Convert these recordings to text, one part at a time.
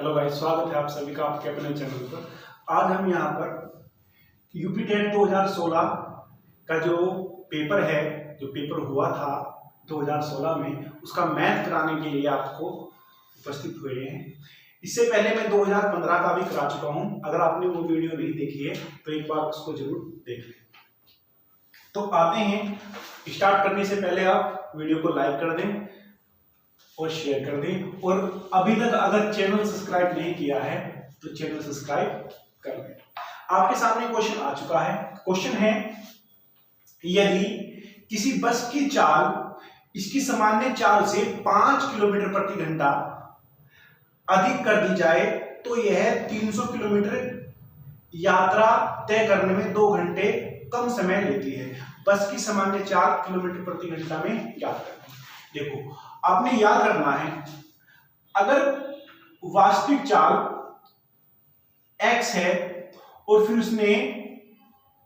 Hello भाई, स्वागत है आप सभी का आपके अपने चैनल पर। आज हम यहाँ पर यूपी टेट 2016 का जो पेपर है, जो पेपर हुआ था 2016 में, उसका मैथ कराने के लिए आपको उपस्थित हुए हैं। इससे पहले मैं 2015 का भी करा चुका हूँ। अगर आपने वो वीडियो नहीं देखी है तो एक बार उसको जरूर देख लें। तो आते हैं, स्टार्ट करने से पहले आप वीडियो को लाइक कर दें और शेयर कर दें, और अभी तक अगर चैनल सब्सक्राइब नहीं किया है तो चैनल सब्सक्राइब कर लें। आपके सामने क्वेश्चन आ चुका है। क्वेश्चन है, यदि किसी बस की चाल इसकी सामान्य चाल से 5 किलोमीटर प्रति घंटा अधिक कर दी जाए तो यह 300 किलोमीटर यात्रा तय करने में 2 घंटे कम समय लेती है। बस की सामान्य 4 किलोमीटर प्रति घंटा में यात्रा। देखो, आपने याद रखना है, अगर वास्तविक चाल x है और फिर उसने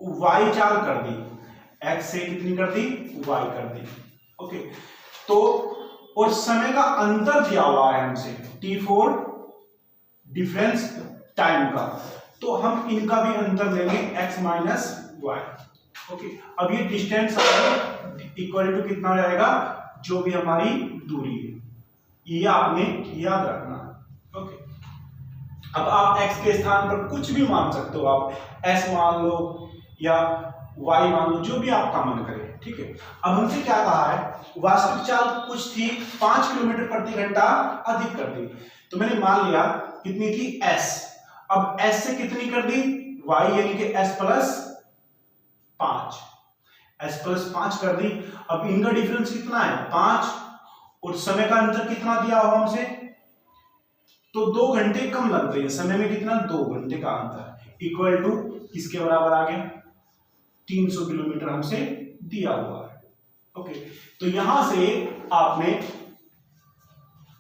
y चाल कर दी, x से कितनी कर दी, y कर दी, ओके, तो और समय का अंतर दिया हुआ है हमसे t4 डिफरेंस टाइम का, तो हम इनका भी अंतर लेंगे x माइनस y, ओके। अब ये डिस्टेंस इक्वल टू कितना हो जाएगा, जो भी हमारी दूरी है, ये आपने याद रखना है, ओके। अब आप x के स्थान पर कुछ भी मान सकते हो, आप s मान लो या y मान लो, जो भी आपका मन करे, ठीक है। अब हमसे क्या कहा है, वास्तविक चाल कुछ थी 5 किलोमीटर प्रति घंटा अधिक कर दी, तो मैंने मान लिया कितनी थी s, अब s से कितनी कर दी y, यानी कि s प्लस 5 कर दी। अब इनका डिफरेंस कितना है 5, और समय का अंतर कितना दिया हुआ हमसे, तो 2 घंटे कम लग रहे हैं, समय में कितना 2 घंटे का अंतर, इक्वल टू किसके बराबर आ गया, 300 किलोमीटर हमसे दिया हुआ है, ओके। तो यहां से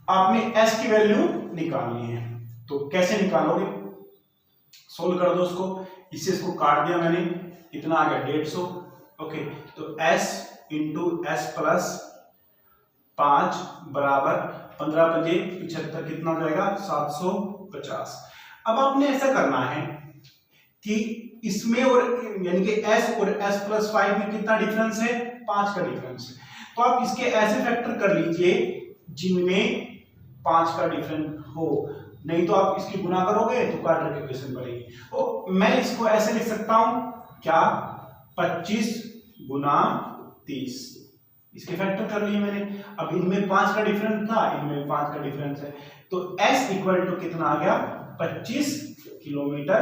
आपने s की वैल्यू निकालनी है। तो कैसे निकालोगे, सोल्व कर दो उसको, इससे इसको काट दिया मैंने, इतना आ गया 150, ओके। तो s इंटू एस प्लस 5 बराबर 15 पंजे 75, कितना हो जाएगा 750। अब आपने ऐसा करना है कि इसमें और यानी कि s और s प्लस 5 में कितना डिफरेंस है, 5 का डिफरेंस है, तो आप इसके ऐसे फैक्टर कर लीजिए जिनमें 5 का डिफरेंस हो, नहीं तो आप इसकी गुना करोगे तो क्वाड्रेटिक इक्वेशन बनेगी। तो मैं इसको ऐसे लिख सकता हूं, क्या 25 गुना 30, इसके फैक्टर कर लिए मैंने। अब इनमें 5 का डिफरेंस था, इनमें 5 का डिफरेंस है, तो s इक्वल टू कितना आ गया 25 किलोमीटर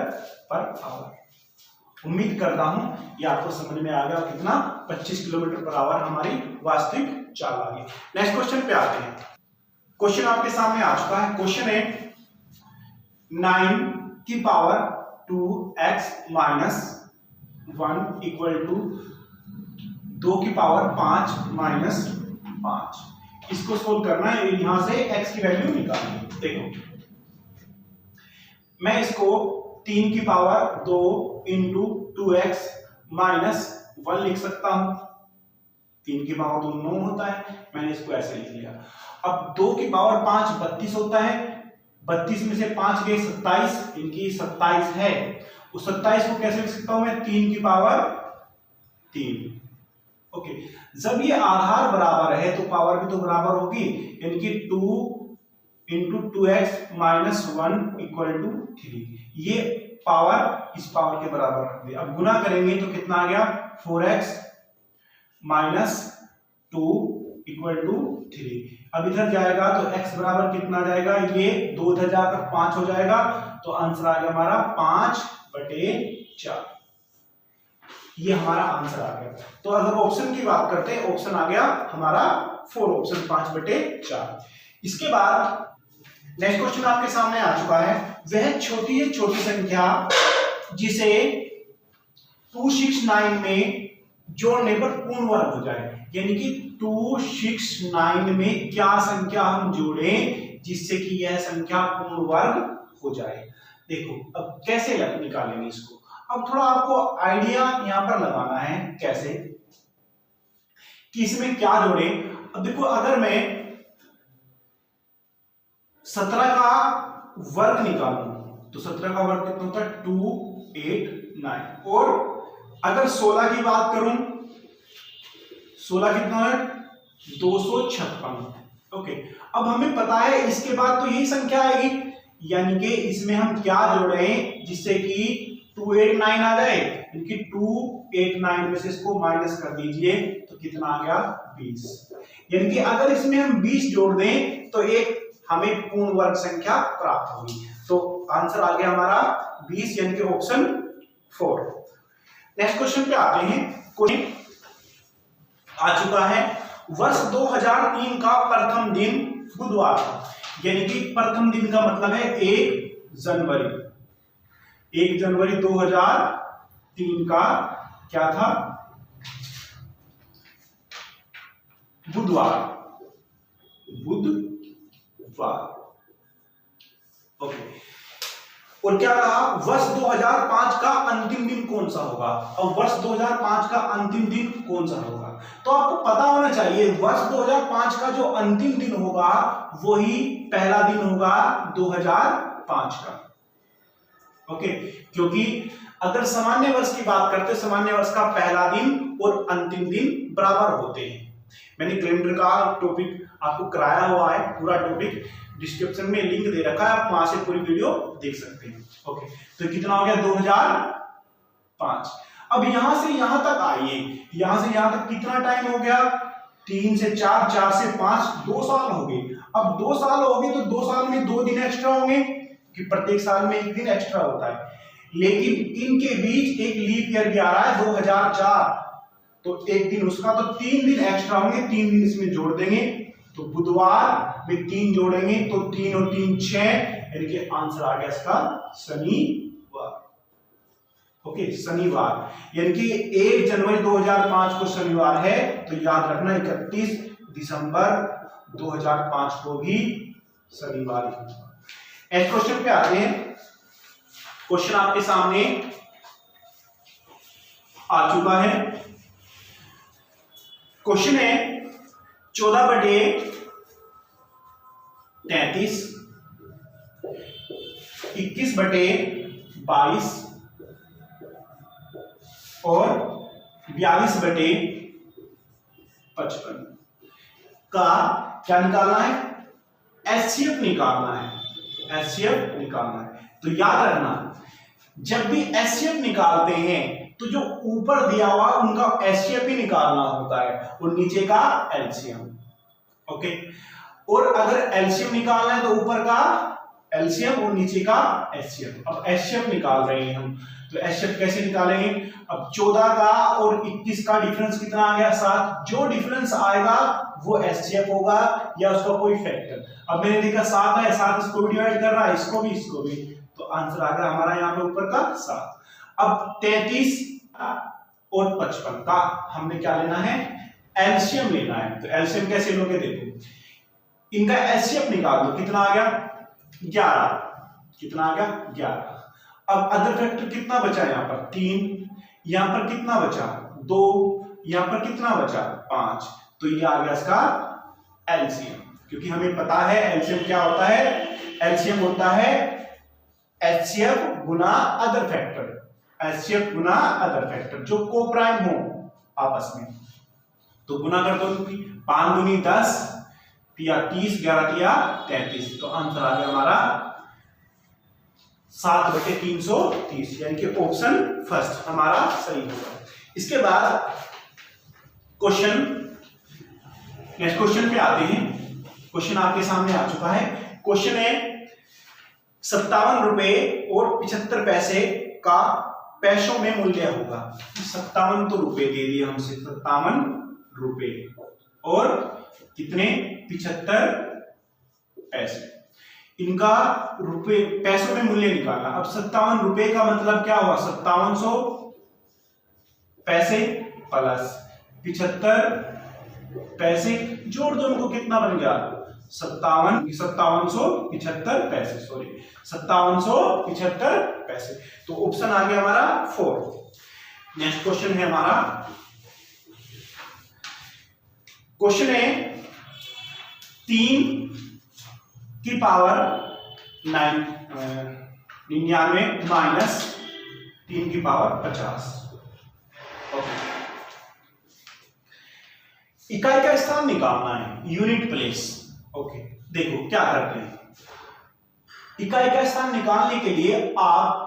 पर आवर। उम्मीद करता हूं ये आपको समझ में आ गया, कितना 25 किलोमीटर पर आवर हमारी वास्तविक चाल आ गई। नेक्स्ट क्वेश्चन पे आते हैं। क्वेश्चन आपके सामने आ चुका है। क्वेश्चन है 9 की power 2x minus 1 equal to 2 की पावर 5 माइनस 5। इसको सोल्व करना है, यहां से x की वैल्यू निकालनी है। देखो, मैं इसको 3 की पावर 2 इंटू 2x माइनस 1 लिख सकता हूं। 3 की पावर 2 9 होता है, मैंने इसको ऐसे लिख लिया। अब 2 की पावर 5 32 होता है, 32 में से 5 गए 27, इनकी 27 है, उस 27 को कैसे लिख सकता हूं मैं, 3 की पावर 3, ओके। जब ये आधार बराबर है तो पावर भी तो बराबर होगी, यानी कि 2 into 2x minus 1 equal to 3, ये पावर इस पावर के बराबर रख दिया। अब गुना करेंगे तो कितना आ गया 4x माइनस 2 इक्वल टू 3। अब इधर जाएगा तो x बराबर कितना जाएगा, ये 2 इधर जाकर 5 हो जाएगा, तो आंसर आ गया हमारा 5/4, ये हमारा आंसर आ गया। तो अगर ऑप्शन की बात करते हैं, ऑप्शन आ गया हमारा 4 ऑप्शन 5/4। इसके बाद नेक्स्ट क्वेश्चन आपके सामने आ चुका है। वह छोटी संख्या जिसे 269 में जोड़ने पर पूर्ण वर्ग हो जाए, यानी कि 269 में क्या संख्या हम जोड़ें जिससे कि यह संख्या पूर्ण वर्ग हो जाए। देखो, अब कैसे निकालेंगे इसको, अब थोड़ा आपको आइडिया यहां पर लगाना है कैसे कि इसमें क्या जोड़े। अब देखो, अगर मैं 17 का वर्ग निकालूं तो 17 का वर्ग कितना होता है 289। और अगर 16 की बात करूं, 16 कितना है 256। ओके, अब हमें पता है इसके बाद तो यही संख्या आएगी, यानी कि इसमें हम क्या जोड़े जिससे कि 289 आ जाए, यानी कि 289 में से इसको माइनस कर दीजिए तो कितना आ गया 20। यानी कि अगर इसमें हम 20 जोड़ दें तो एक हमें पूर्ण वर्ग संख्या प्राप्त होगी। तो आंसर आ गया हमारा 20, यानी कि ऑप्शन 4। नेक्स्ट क्वेश्चन पे आते हैं। क्वेश्चन आ चुका है, वर्ष 2003 का प्रथम दिन बुधवार था। यानी कि प्रथम दिन का मतलब है 1 जनवरी। 1 जनवरी 2003 का क्या था, बुधवार। ओके, और क्या कहा, वर्ष 2005 का अंतिम दिन कौन सा होगा। अब वर्ष 2005 का अंतिम दिन कौन सा होगा, तो आपको पता होना चाहिए वर्ष 2005 का जो अंतिम दिन होगा वही पहला दिन होगा 2005 का। ओके, क्योंकि अगर सामान्य वर्ष की बात करते हैं, सामान्य वर्ष का पहला दिन और अंतिम दिन बराबर होते हैं। मैंने कैलेंडर का टॉपिक आपको कराया हुआ है, पूरा टॉपिक डिस्क्रिप्शन में लिंक दे रखा है, आप वहां से पूरी वीडियो देख सकते हैं। ओके, तो कितना हो गया 2005। अब यहां से यहां तक आइए, यहां से यहां तक कितना टाइम हो गया, 3 से 4, 4 से 5, 2 साल हो गए। अब 2 साल हो गए तो 2 साल में 2 दिन एक्स्ट्रा होंगे, कि प्रत्येक साल में 1 दिन एक्स्ट्रा होता है। लेकिन इनके बीच एक लीप ईयर भी आ रहा है 2004, तो 1 दिन उसका, तो 3 दिन एक्स्ट्रा होंगे, 3 दिन इसमें जोड़ देंगे तो बुधवार में 3 जोड़ेंगे तो 3 और 3 6, यानी कि आंसर आ गया इसका शनिवार। ओके, शनिवार, यानी कि 1 जनवरी 2005 को शनिवार है, तो याद रखना 31 दिसंबर 2005 को भी शनिवार ही होगा। नेक्स्ट क्वेश्चन पे आते हैं। क्वेश्चन आपके सामने आ चुका है। क्वेश्चन है 14/33, 21/22 और 42/55 का क्या निकालना है, एचसीएफ निकालना है। एचसीएफ निकालना है, तो याद रखना जब भी एचसीएफ निकालते हैं तो जो ऊपर दिया हुआ उनका एचसीएफ ही निकालना होता है और नीचे का एलसीएम। ओके, और अगर एलसीएम निकालना है तो ऊपर का एलसीएम और नीचे का एचसीएफ। अब एचसीएफ निकाल रहे हैं हम, तो एचसीएफ कैसे निकालेंगे। अब 14 का और 21 का डिफरेंस कितना आ गया 7, जो डिफरेंस आएगा वो एचसीएफ होगा या उसका कोई फैक्टर। अब मैंने देखा 7 है, 7 इसको भी डिवाइड कर रहा है, इसको भी, तो आंसर आ गया हमारा यहाँ पे ऊपर का 7। अब 33 और 55 का हमने क्या लेना है, एलसीएम लेना है। तो एलसीएम कैसे लोगे, देखो इनका एचसीएफ निकाल दो, कितना आ गया 11, कितना आ गया 11। अब अदर फैक्टर कितना बचा, यहाँ पर 3, यहाँ पर कितना बचा 2, यहाँ पर कितना बचा 5, तो ये आ गया इसका एलसीएम। क्योंकि हमें पता है एलसीएम क्या होता है, एलसीएम होता है एचसीएफ गुना अदर फैक्टर, एचसीएफ गुना अदर फैक्टर जो को प्राइम हो आपस में। तो गुना कर दो, 5 दूनी 10, 30, 11 तिया 33, तो आंसर आ गया हमारा 7/330, यानी कि ऑप्शन फर्स्ट हमारा सही होगा। इसके बाद क्वेश्चन, नेक्स्ट क्वेश्चन पे आते हैं। क्वेश्चन आपके सामने आ चुका है। क्वेश्चन है 57 रुपए और 75 पैसे का पैसों में मूल्य होगा। 57 तो रुपए दे दिए हमसे, 57 रुपए और कितने 75 पैसे, इनका रुपए पैसों में मूल्य निकालना। अब 57 रुपए का मतलब क्या हुआ, 5700 पैसे प्लस 75 पैसे, जोड़ दो उनको, कितना बन गया 5775 पैसे, सॉरी 5775 पैसे। तो ऑप्शन आ गया हमारा 4। नेक्स्ट क्वेश्चन है हमारा, क्वेश्चन है 3 की पावर 99 माइनस 3 की पावर 50। ओके, इकाई का स्थान निकालना है, यूनिट प्लेस। ओके, देखो क्या करते हैं, इकाई का स्थान निकालने के लिए आप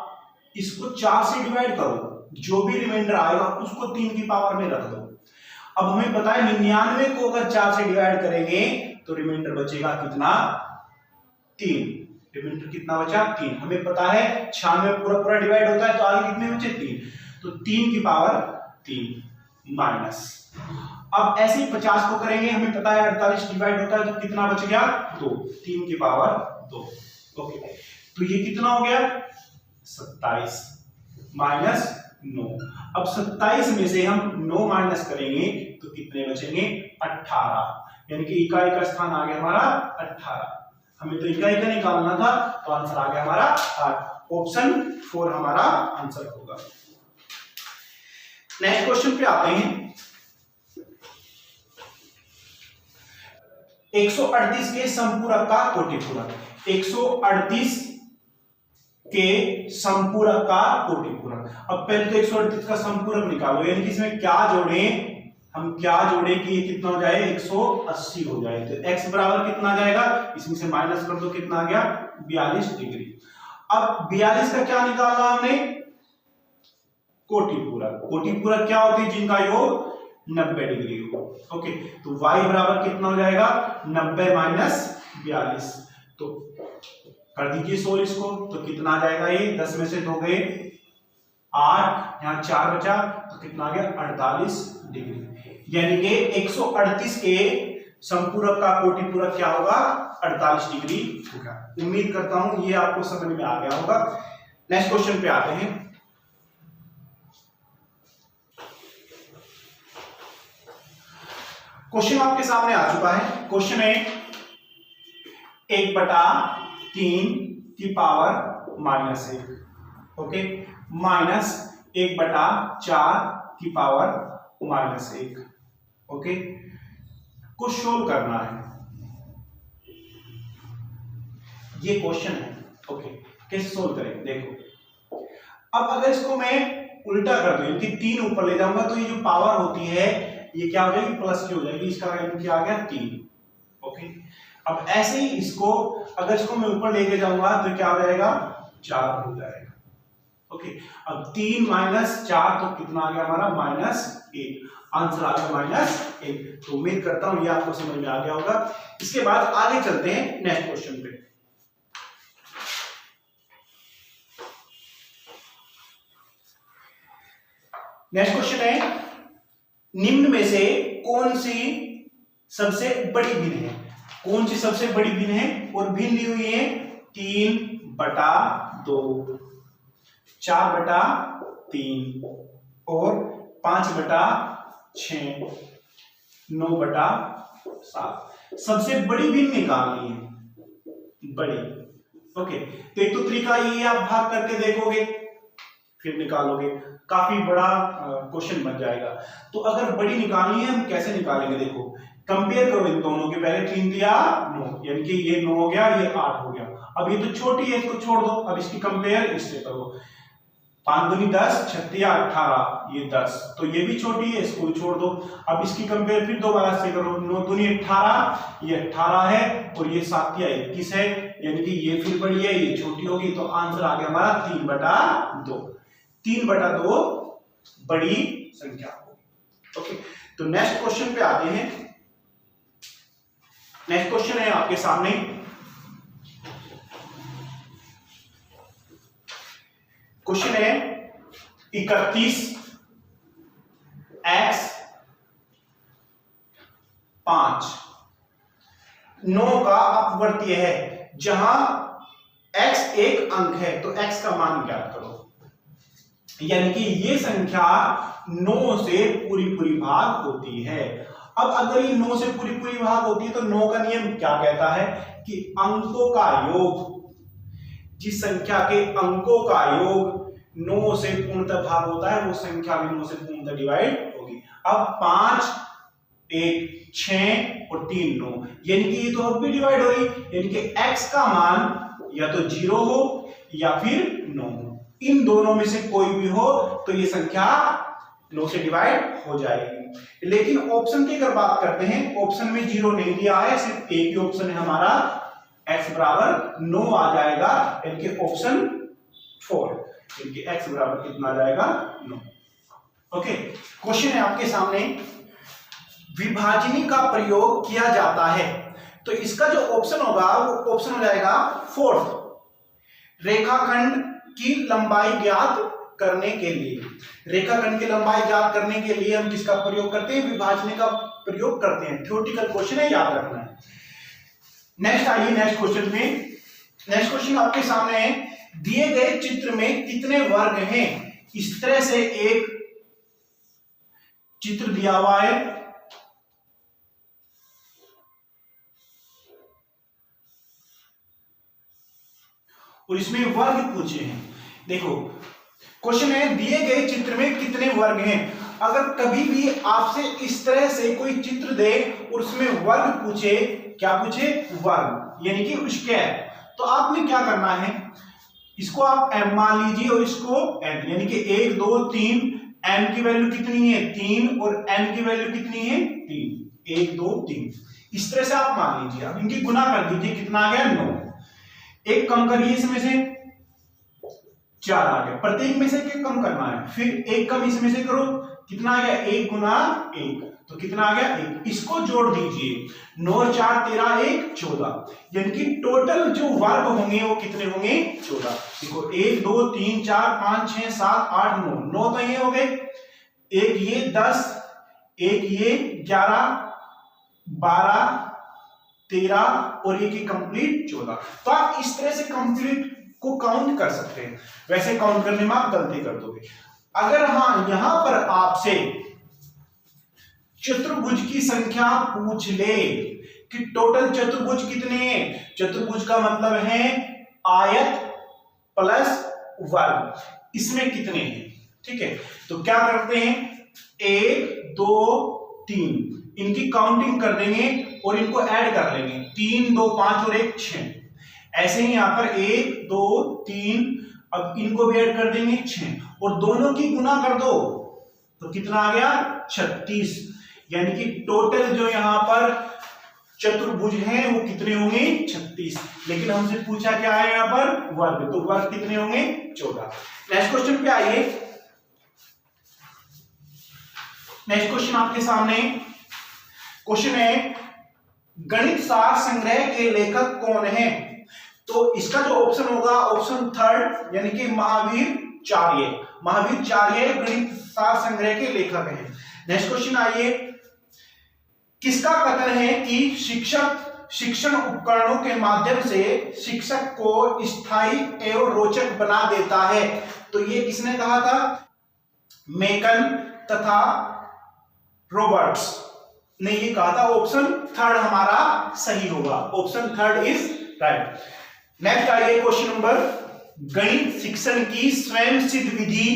इसको 4 से डिवाइड करो, जो भी रिमाइंडर आएगा उसको 3 की पावर में रख दो। अब हमें पता है 99 को अगर 4 से डिवाइड करेंगे तो रिमाइंडर बचेगा कितना, 3। रिमाइंडर कितना बचा, 3। हमें पता है 96 पूरा डिवाइड होता है तो आगे कितने बचे, 3। तो 3 की पावर 3 माइनस, अब ऐसे ही 50 को करेंगे, हमें पता है 48 डिवाइड होता है तो कितना बच गया, 2। 3 की पावर 2। ओके, तो ये कितना हो गया, 27 माइनस 9। अब 27 में से हम 9 माइनस करेंगे तो कितने बचेंगे, 18। यानी कि इकाई का स्थान आ गया हमारा 18। हमें तो इकाई का निकालना था तो आंसर आ गया हमारा 8। ऑप्शन 4 हमारा आंसर होगा। नेक्स्ट क्वेश्चन पे आते हैं। 138 के संपूरक का कोटिपूरक, 138 के संपूरक का कोटिपूरक। अब पहले तो 138 का संपूरक निकालो, यानी कि इसमें क्या जोड़े, हम क्या जोड़े कि ये कितना हो जाए, 180 हो जाए। तो x बराबर कितना आ जाएगा, इसमें से माइनस कर दो, कितना आ गया, 42 डिग्री। अब 42 का क्या निकाला हमने, कोटिपूरक। कोटिपूरक क्या होती है, जिनका योग 90 डिग्री हो। ओके, तो y बराबर कितना हो जाएगा, 90 माइनस 42। तो कर दीजिए सोल्व इसको, तो कितना आ जाएगा, ये 10 में से 2 गए 8, यहां 4 बचा तो कितना आ गया, 48 डिग्री। यानी कि 138 के संपूरक का कोटिपूरक क्या होगा, 48 डिग्री होगा। उम्मीद करता हूं ये आपको समझ में आ गया होगा। नेक्स्ट क्वेश्चन पे आते हैं। क्वेश्चन आपके सामने आ चुका है। क्वेश्चन है 1/3 की पावर -1, ओके, माइनस 1/4 की पावर -1, ओके, को सोल्व करना है, ये क्वेश्चन है। ओके, कैसे सोल्व करेंगे, देखो। अब अगर इसको मैं उल्टा कर दूं, इनकी 3 ऊपर ले जाऊंगा तो ये जो पावर होती है ये क्या हो जाएगी, प्लस की हो जाएगी। इसका वैल्यू क्या आ गया, 3। ओके, अब ऐसे ही इसको अगर इसको मैं ऊपर लेके जाऊंगा तो क्या हो जाएगा, 4 हो जाएगा। ओके, अब 3 माइनस 4 तो कितना आ गया हमारा, -1। आंसर आ गया -1। तो उम्मीद करता हूं ये आपको समझ में आ गया होगा। इसके बाद आगे चलते हैं नेक्स्ट क्वेश्चन पे। नेक्स्ट क्वेश्चन है, निम्न में से कौन सी सबसे बड़ी भिन्न है, कौन सी सबसे बड़ी भिन्न है, और भिन्न दी हुई है 3/2, 4/3 और 5/6, 9/7। सबसे बड़ी भिन्न निकालनी है, बड़ी। ओके, तो एक तो तरीका ये, आप भाग करके देखोगे फिर निकालोगे, काफी बड़ा क्वेश्चन बन जाएगा। तो अगर बड़ी निकालनी है हम कैसे निकालेंगे, देखो कंपेयर करो इन दोनों के, पहले 3 दिया 9, यानी कि ये 9 हो गया, ये 8 हो गया। अब ये तो छोटी है, इसको छोड़ दो, अब इसकी कंपेयर इससे करो। 5 दूनी 10, 36 18, ये 10, तो ये भी छोटी है, इसको भी छोड़ दो। अब इसकी कंपेयर फिर दोबारा से करो, 9 दूनी 18, ये 18 है, और ये 7 या 21 है, यानी कि ये फिर बड़ी है, ये छोटी होगी। तो आंसर आ गया हमारा 3/2। 3/2 बड़ी संख्या होगी। ओके, तो नेक्स्ट क्वेश्चन पे आते हैं। नेक्स्ट क्वेश्चन है आपके सामने, क्वेश्चन है 31x 5 9 का अपवर्तीय है, जहां x एक अंक है तो x का मान ज्ञात करो। यानी कि ये संख्या 9 से पूरी भाग होती है। अब अगर ये 9 से पूरी भाग होती है तो 9 का नियम क्या कहता है कि अंकों का योग, जिस संख्या के अंकों का योग 9 से पूर्णतः भाग होता है वो संख्या भी 9 से पूर्णतः डिवाइड होगी। अब 5 1 6 और 3 9, यानी कि ये तो अब भी डिवाइड हो रही, यानी कि x का मान या तो 0 हो या फिर 9 हो, इन दोनों में से कोई भी हो तो ये संख्या 9 से डिवाइड हो जाएगी। लेकिन ऑप्शन की अगर बात करते हैं, ऑप्शन में 0 नहीं दिया है, सिर्फ एक ही ऑप्शन है हमारा, x बराबर 9 आ जाएगा, यानी ऑप्शन 4, क्योंकि x बराबर कितना आ जाएगा 9। ओके, क्वेश्चन है आपके सामने, विभाजनी का प्रयोग किया जाता है, तो इसका जो ऑप्शन होगा वो ऑप्शन हो जाएगा 4th। रेखाखंड की लंबाई ज्ञात करने के लिए, रेखाखंड की लंबाई ज्ञात करने के लिए हम किसका प्रयोग करते हैं? विभाजनी का प्रयोग करते हैं। थ्योरेटिकल क्वेश्चन है, याद रखना है। नेक्स्ट आइए नेक्स्ट क्वेश्चन में। नेक्स्ट क्वेश्चन आपके सामने है, दिए गए चित्र में कितने वर्ग हैं? इस तरह से एक चित्र दिया हुआ है, और इसमें वर्ग पूछे हैं। देखो क्वेश्चन है, दिए गए चित्र में कितने वर्ग हैं। अगर कभी भी आपसे इस तरह से कोई चित्र दे और उसमें वर्ग पूछे, क्या पूछे? वर्ग, यानी कि स्क्वायर, तो आपने क्या करना है, इसको आप m मान लीजिए और इसको n, यानी कि 1 2 3, m की वैल्यू कितनी है? 3, और n की वैल्यू कितनी है? 3, 1 2 3, इस तरह से आप मान लीजिए। अब इनकी गुना कर दीजिए, कितना आ गया? 9। एक कम करिए, इसमें से 4 आ गया, प्रत्येक में से एक कम करना है, फिर एक कम इसमें से करो, कितना आ गया? 1 गुना 1, तो कितना आ गया? 1। इसको जोड़ दीजिए, 9 और 4 13 1 14, यानी कि टोटल जो वर्ग होंगे वो कितने होंगे? 14। देखो 1 2 3 4 5 6 7 8 9, 9 तो ये हो गए, एक ये 10, एक ये 11 12 13 और एक कंप्लीट 14। तो आप इस तरह से कंप्लीट को काउंट कर सकते हैं। वैसे काउंट करने में आप गलती कर दोगे। अगर हाँ यहां पर आपसे चतुर्भुज की संख्या पूछ ले कि टोटल चतुर्भुज कितने हैं, चतुर्भुज का मतलब है आयत प्लस वर्ग, इसमें कितने हैं, ठीक है। तो क्या करते हैं, 1 2 3, इनकी काउंटिंग कर देंगे और इनको ऐड कर लेंगे, 3 2 5 और 1 6। ऐसे ही यहां पर 1 2 3, अब इनको भी ऐड कर देंगे 6, और दोनों की गुना कर दो तो कितना आ गया? 36। यानी कि टोटल जो यहां पर चतुर्भुज हैं वो कितने होंगे? 36। लेकिन हमसे पूछा क्या है यहां पर? वर्ग, तो वर्ग कितने होंगे? 14। नेक्स्ट क्वेश्चन पे आइए। नेक्स्ट क्वेश्चन आपके सामने क्वेश्चन है, गणित सार संग्रह के लेखक कौन है? तो इसका जो ऑप्शन होगा ऑप्शन 3 यानी कि महावीराचार्य। महावीराचार्य गणित सार संग्रह के लेखक हैं। नेक्स्ट क्वेश्चन आइए, किसका कथन है कि शिक्षक शिक्षण उपकरणों के माध्यम से शिक्षक को स्थायी एवं रोचक बना देता है? तो ये किसने कहा था? मेकन तथा रॉबर्ट्स ने ये कहा था। ऑप्शन 3 हमारा सही होगा, ऑप्शन 3 इज राइट। नेक्स्ट आइए क्वेश्चन नंबर, गणित शिक्षण की स्वयं सिद्ध विधि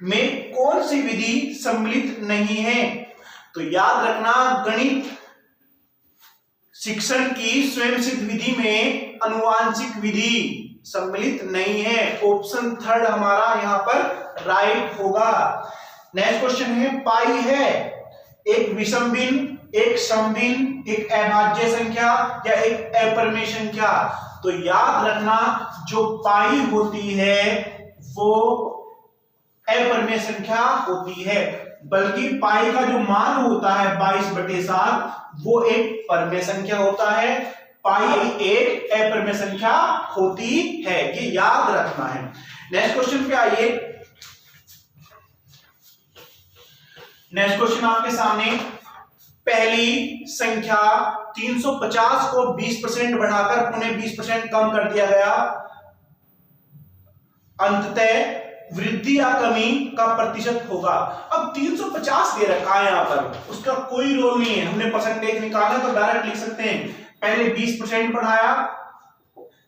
में कौन सी विधि सम्मिलित नहीं है? तो याद रखना, गणित शिक्षण की स्वयं सिद्ध विधि में आनुवांशिक विधि सम्मिलित नहीं है। ऑप्शन 3 हमारा यहां पर राइट होगा। नेक्स्ट क्वेश्चन है, पाई है एक विषम भिन्न, एक समभिन्न, एक अभाज्य संख्या या एक अपरिमेय संख्या? तो याद रखना, जो पाई होती है वो अपरिमेय संख्या होती है, बल्कि पाई का जो मान होता है 22/7 वो एक परिमेय संख्या होता है। पाई एक अपरिमेय संख्या होती है, ये याद रखना है। नेक्स्ट क्वेश्चन पे आइए। नेक्स्ट क्वेश्चन आपके सामने, पहली संख्या 350 को 20% बढ़ाकर पुनः 20% कम कर दिया गया, अंततः वृद्धि या कमी का प्रतिशत होगा। अब 350 दे रखा है यहां पर, उसका कोई रोल नहीं है, हमने परसेंटेज निकाला तो डायरेक्ट लिख सकते हैं। पहले 20% बढ़ाया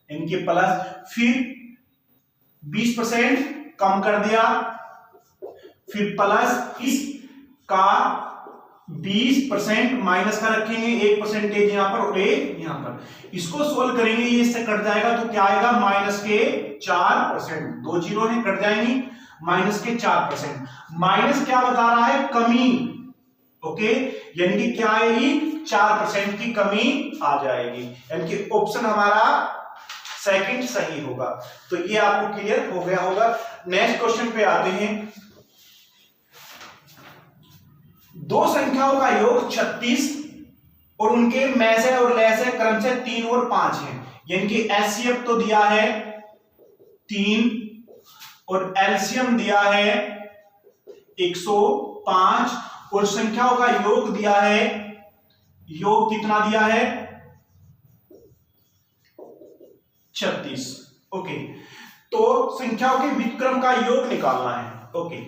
इनके प्लस, फिर 20% कम कर दिया, फिर प्लस इसका 20% माइनस का रखेंगे, 1% यहां पर और 1 यहां पर। इसको सोल्व करेंगे, ये इससे कट जाएगा तो क्या आएगा, माइनस के 4%। 2 जीरो है, कट जाएंगी, माइनस के 4%। माइनस क्या बता रहा है, कमी। ओके, यानी कि क्या आएगी, 4% की कमी आ जाएगी, यानी कि ऑप्शन हमारा सेकंड सही होगा। तो ये आपको क्लियर हो गया होगा। नेक्स्ट क्वेश्चन पे आते हैं। दो संख्याओं का योग 36 और उनके मैस है और लेस है क्रम से 3 और 5 है, यानी कि एचसीएफ तो दिया है 3 और एलसीएम दिया है 105 और संख्याओं का योग दिया है, योग कितना दिया है, 36। ओके, तो संख्याओं के व्युत्क्रम का योग निकालना है। ओके,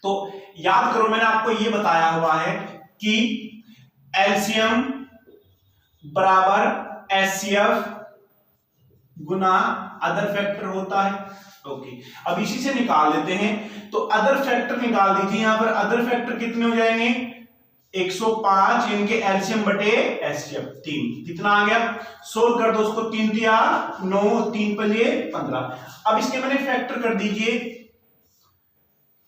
तो याद करो, मैंने आपको यह बताया हुआ है कि एलसीएम बराबर एचसीएफ गुना अदर फैक्टर होता है। ओके, अब इसी से निकाल लेते हैं। तो अदर फैक्टर निकाल दीजिए। यहां पर अदर फैक्टर कितने हो जाएंगे, 105 इनके एलसीएम बटे एचसीएफ 3, कितना आ गया, सोल्व कर दो उसको। 3 दिया 9, 3 पंजे 15। अब इसके मैंने फैक्टर कर दीजिए,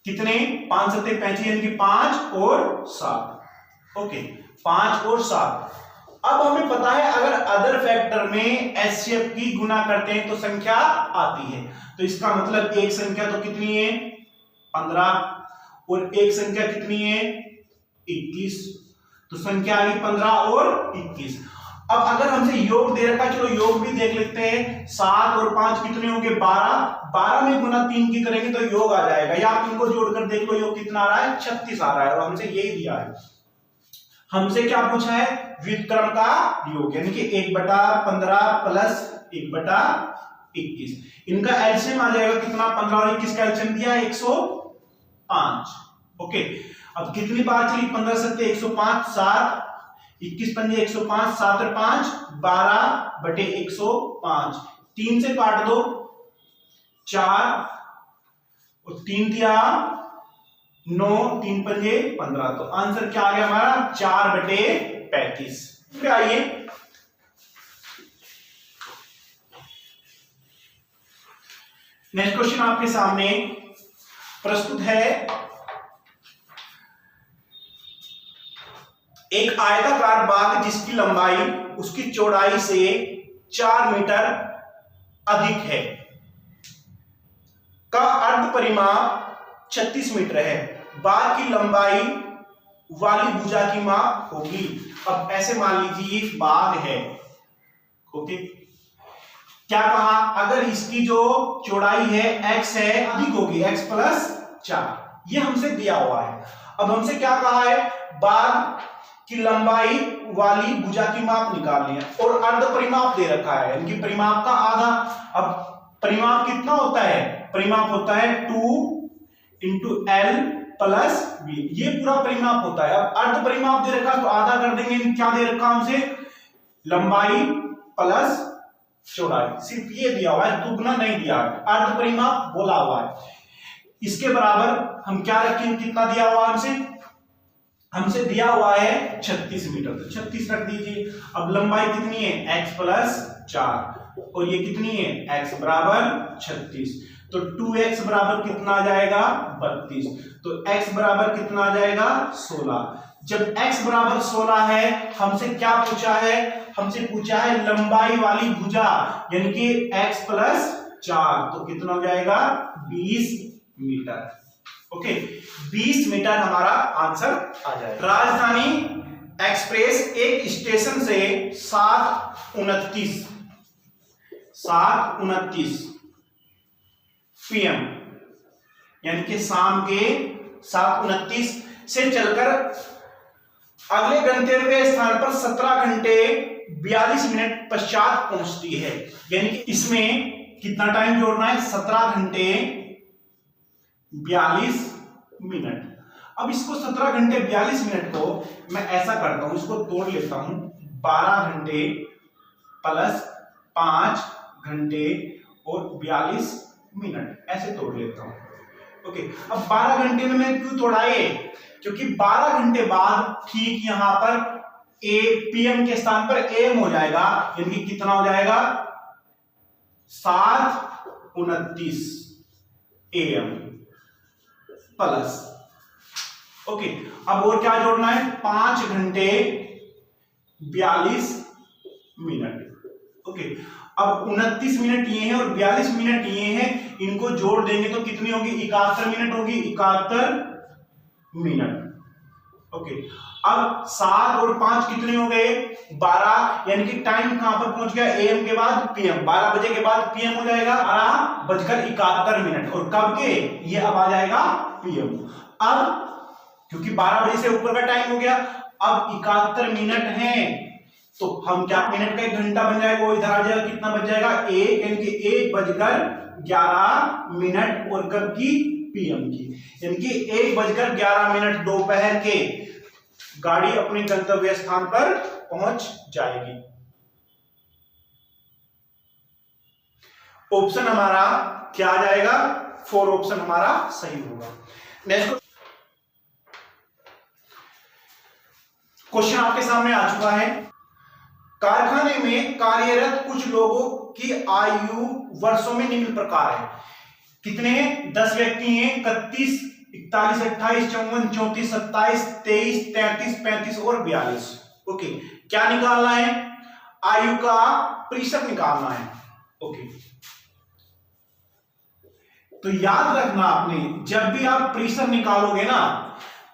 कितने, 5 सत्ते 35, यानी कि 5 और 7। ओके, 5 और 7। अब हमें पता है अगर अदर फैक्टर में एचसीएफ की गुना करते हैं तो संख्या आती है, तो इसका मतलब एक संख्या तो कितनी है, 15 और एक संख्या कितनी है, 21। तो संख्या आ गई 15 और 21। अब अगर हमसे योग दे रखा है, चलो योग भी देख लेते हैं। 7 और 5 कितने होंगे, 12। 12 में गुना 3 की करेंगे तो योग आ जाएगा, या आप इनको जोड़कर देख लो, योग कितना आ रहा है, 36 आ रहा है, और हमसे यही दिया है। हमसे क्या पूछा है, व्युत्क्रम का योग, यानी कि 1/15 प्लस 1/21। इनका एलसीएम आ जाएगा कितना, 15 और 21 का एलसीएम दिया है 105। ओके, अब कितनी बार चली, 15 सत्ते 105, 7, 21 पंजे 105, 7 और 5 12 बटे 105। 3 से काट दो, 4 और 3 दिया 9, 3 पंजे 15। तो आंसर क्या आ गया हमारा, 4/35। फिर आइए नेक्स्ट क्वेश्चन आपके सामने प्रस्तुत है। एक आयताकार बाग जिसकी लंबाई उसकी चौड़ाई से 4 मीटर अधिक है का अर्ध परिमाप 36 मीटर है। बाग की लंबाई वाली भुजा की माप होगी। अब ऐसे मान लीजिए ये बाग है। ओके, क्या कहा, अगर इसकी जो चौड़ाई है x है अधिक होगी, x प्लस 4, ये हमसे दिया हुआ है। अब हमसे क्या कहा है, बाग की लंबाई वाली भुजा की माप निकालनी है और अर्ध परिमाप दे रखा है, यानी कि परिमाप का आधा। अब परिमाप कितना होता है, परिमाप होता है 2 × L प्लस B, ये पूरा परिमाप होता है। अब अर्ध परिमाप दे रखा है तो आधा कर देंगे। क्या दे रखा हमसे, लंबाई प्लस चौड़ाई, सिर्फ ये दिया हुआ है, दुगना नहीं दिया है, अर्ध परिमाप बोला हुआ है। इसके बराबर हम क्या रखेंगे, कितना दिया हुआ हमसे दिया हुआ है 36 मीटर, तो 36 रख दीजिए। अब लंबाई कितनी है, x प्लस 4 और ये कितनी है, x बराबर 36, तो 2x बराबर कितना आ जाएगा, 32। तो x बराबर कितना आ जाएगा, 16। जब x बराबर 16 है, हमसे क्या पूछा है, हमसे पूछा है लंबाई वाली भुजा, यानी कि x प्लस 4, तो कितना हो जाएगा, 20 मीटर। ओके, 20 मीटर हमारा आंसर आ जाएगा। राजधानी एक्सप्रेस एक स्टेशन से 7:29 PM यानी कि शाम के 7:29 से चलकर अगले गंतव्य स्थान पर 17 घंटे 42 मिनट पश्चात पहुंचती है। यानी कि इसमें कितना टाइम जोड़ना है, 17 घंटे 42 मिनट। अब इसको 17 घंटे 42 मिनट को मैं ऐसा करता हूं, इसको तोड़ लेता हूं, 12 घंटे प्लस 5 घंटे और 42 मिनट, ऐसे तोड़ लेता हूं। ओके, अब 12 घंटे में मैंने क्यों तोड़ा ये, क्योंकि 12 घंटे बाद ठीक यहां पर ए पीएम के स्थान पर एम हो जाएगा, यानी कितना हो जाएगा 7:29 AM प्लस। ओके, अब और क्या जोड़ना है, 5 घंटे 42 मिनट। ओके, अब 29 मिनट ये हैं और 42 मिनट ये हैं, इनको जोड़ देंगे तो कितनी होगी, 71 मिनट होगी, 71 मिनट। ओके, अब 7 और 5 कितने हो गए, 12, यानी कि टाइम कहां पर पहुंच गया, एएम के बाद पीएम, 12 बजे के बाद पीएम हो जाएगा 12:71 और कब के, ये अब आ जाएगा पीएम। अब क्योंकि 12 बजे से ऊपर का टाइम हो गया, अब 71 मिनट है तो हम क्या, मिनट का 1 घंटा बन जाएगा, वो इधर आ जाएगा, कितना बच जाएगा 1, यानी कि 1:11 मिनट और कब की, पीएम की, यानी कि 1:11 दोपहर के गाड़ी अपने गंतव्य स्थान पर पहुंच जाएगी। ऑप्शन हमारा क्या आ जाएगा, 4 ऑप्शन हमारा सही होगा। नेक्स्ट क्वेश्चन आपके सामने आ चुका है। कारखाने में कार्यरत कुछ लोगों की आयु वर्षों में निम्न प्रकार है, कितने हैं, 10 व्यक्ति हैं, 31, 41, 28, 54, 34, 27, 23, 33, 35 और 42। ओके, क्या निकालना है, आयु का प्रतिशत निकालना है। ओके, तो याद रखना आपने, जब भी आप प्रतिशत निकालोगे ना,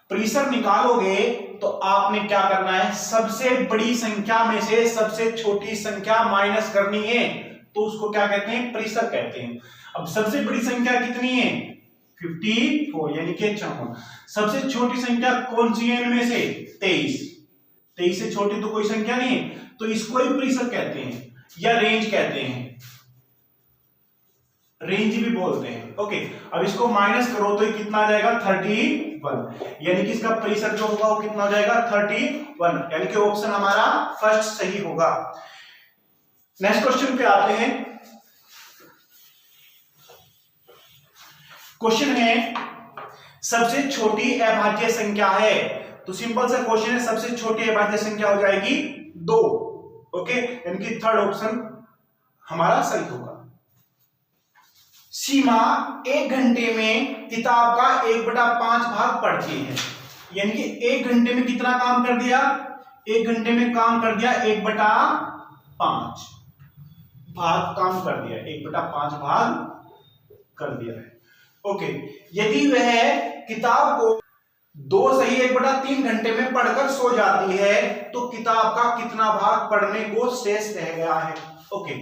प्रतिशत निकालोगे तो आपने क्या करना है, सबसे बड़ी संख्या में से सबसे छोटी संख्या माइनस करनी है, तो उसको क्या कहते हैं, प्रतिशत कहते हैं। अब सबसे बड़ी संख्या कितनी है, 54, यानी कि 54। सबसे छोटी संख्या कौन सी है इनमें से, 23। 23 से छोटी तो कोई संख्या नहीं है, तो इसको ही प्रतिशत कहते हैं या रेंज कहते हैं, रेंज भी बोलते हैं। ओके, अब इसको माइनस करो तो ये कितना आ जाएगा, 31, यानी कि इसका प्रतिशत जो होगा वो कितना हो जाएगा, 31, यानी कि ऑप्शन हमारा फर्स्ट सही होगा। नेक्स्ट क्वेश्चन पे आते हैं। क्वेश्चन है सबसे छोटी अभाज्य संख्या है, तो सिंपल सा क्वेश्चन है, सबसे छोटी अभाज्य संख्या हो जाएगी 2। ओके, यानी कि थर्ड ऑप्शन हमारा सही होगा। सीमा 1 घंटे में किताब का 1/5 भाग पढ़ती है, यानी कि 1 घंटे में कितना काम कर दिया, 1 घंटे में काम कर दिया 1/5 भाग काम कर दिया, 1/5 भाग कर दिया है। ओके, यदि वह किताब को 2 सही 1/3 घंटे में पढ़कर सो जाती है तो किताब का कितना भाग पढ़ने को शेष रह गया है। ओके,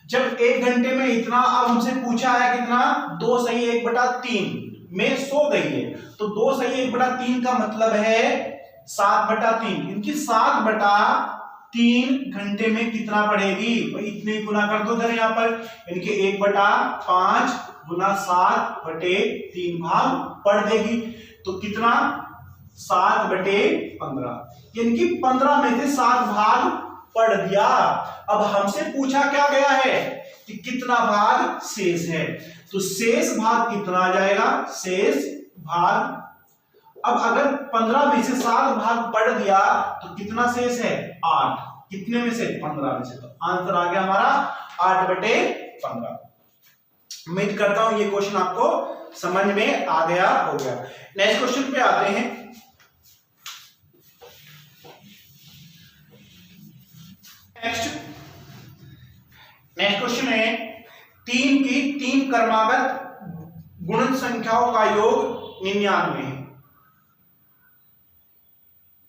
जब 1 घंटे में इतना, अब हमसे पूछा है कितना, 2 सही 1/3 में सो गई है, तो 2 सही 1/3 का मतलब है 7/3, इनकी 7/3 घंटे में कितना पढ़ेगी, इतने गुना कर दो इधर यहाँ पर, इनके 1/5 गुना 7/3 भाग पढ़ देगी, तो कितना 7/15, यानी कि 15 में से 7 भाग पढ़ दिया। अब हमसे पूछा क्या गया है कि कितना भाग शेष है, तो शेष भाग कितना आ जाएगा, शेष भाग, अब अगर 15 में से 7 भाग पढ़ दिया तो कितना शेष है, 8, कितने में से, 15 में से, तो आंसर आ गया हमारा 8/15। उम्मीद करता हूं ये क्वेश्चन आपको समझ में आ गया होगा। नेक्स्ट क्वेश्चन पे आते हैं। नेक्स्ट क्वेश्चन है 3 की 3 क्रमागत गुणन संख्याओं का योग 99 है,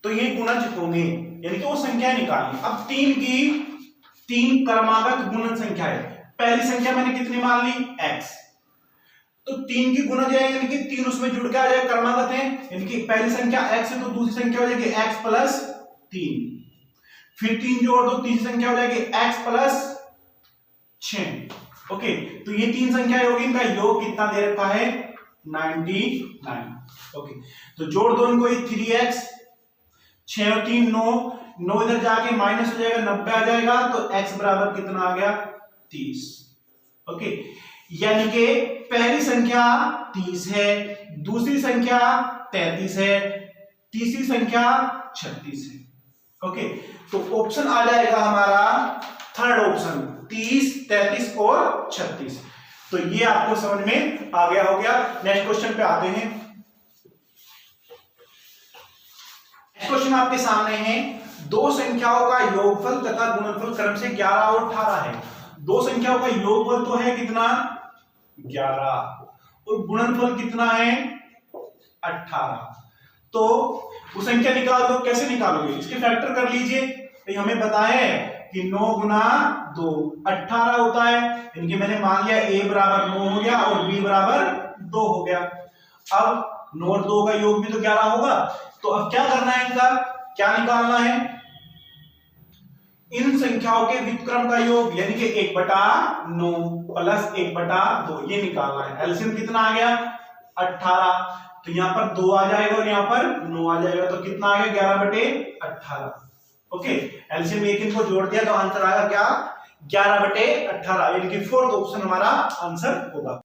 तो ये गुणज होंगे, यानी कि वो संख्या निकालनी। अब 3 की 3 क्रमागत गुणन संख्या है, पहली संख्या मैंने कितनी मान ली, x, तो 3 की गुणज है, यानी कि 3 उसमें जुड़ के आ जाएगा, क्रमागत है, यानी कि पहली संख्या x है तो दूसरी संख्या हो जाएगी x + 3, फिर 3 जोड़ दो, तीसरी संख्या हो जाएगी x + 6। ओके, तो ये 3 संख्या होगी, इनका योग कितना दे रखा है, 99। ओके, तो जोड़ दो इनको, 3x, 6 और 3 9, 9 इधर जाके माइनस हो जाएगा, 90 आ जाएगा, तो x बराबर कितना आ गया, 30। ओके, यानी कि पहली संख्या 30 है, दूसरी संख्या 33 है, तीसरी संख्या 36 है। ओके, तो ऑप्शन आ जाएगा हमारा थर्ड ऑप्शन 30, 33 और 36। तो ये आपको समझ में आ गया हो गया। नेक्स्ट क्वेश्चन पे आते हैं। नेक्स्ट क्वेश्चन आपके सामने है, दो संख्याओं का योगफल तथा गुणनफल क्रम से 11 और 18 है। दो संख्याओं का योगफल तो है कितना 11 और गुणनफल कितना है 18। तो वो संख्या निकाल दो। कैसे निकालोगे, इसके फैक्टर कर लीजिए। तो हमें बताया है कि 9 गुना 2 18 होता है, इनके मैंने मान लिया a बराबर 9 हो गया और b बराबर 2 हो गया। अब 9 और 2 का योग भी तो 11 होगा। तो अब क्या करना है, इनका क्या निकालना है, इन संख्याओं के व्युत्क्रम का योग यानी कि 1/9 प्लस 1/2 ये निकालना है। एलसीएम कितना आ गया 18। तो यहां पर 2 आ जाएगा और यहां पर 9 आ जाएगा, तो कितना आ गया 11/18। ओके, एलसीएम एक इनको जोड़ दिया तो आंसर आएगा क्या 11/18, यानी कि फोर्थ ऑप्शन हमारा आंसर होगा।